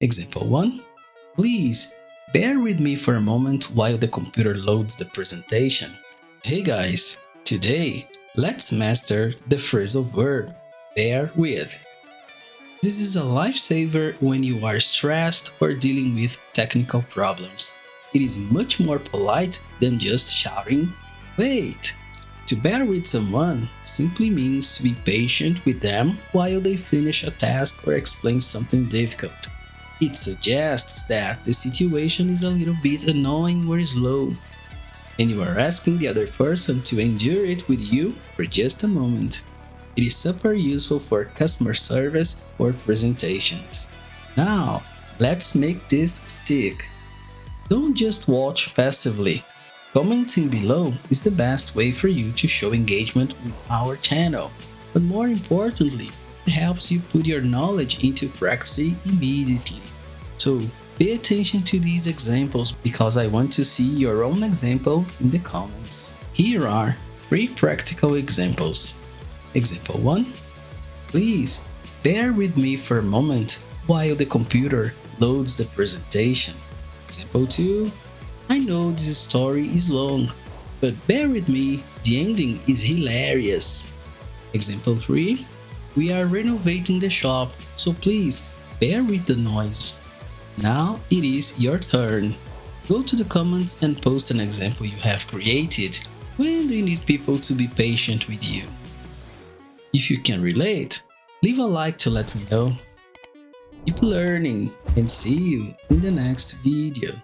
Example 1. Please bear with me for a moment while the computer loads the presentation. Hey guys, today let's master the phrasal verb bear with. This is a lifesaver when you are stressed or dealing with technical problems. It is much more polite than just shouting, "Wait!" To bear with someone simply means to be patient with them while they finish a task or explain something difficult. It suggests that the situation is a little bit annoying or slow, and you are asking the other person to endure it with you for just a moment. It is super useful for customer service or presentations. Now, let's make this stick. Don't just watch passively. Commenting below is the best way for you to show engagement with our channel, but more importantly, it helps you put your knowledge into practice immediately. So, pay attention to these examples because I want to see your own example in the comments. Here are 3 practical examples. Example 1. Please bear with me for a moment while the computer loads the presentation. Example 2. I know this story is long, but bear with me, the ending is hilarious. Example 3. We are renovating the shop, so please bear with the noise. Now it is your turn. Go to the comments and post an example you have created. When do you need people to be patient with you? If you can relate, leave a like to let me know. Keep learning and see you in the next video.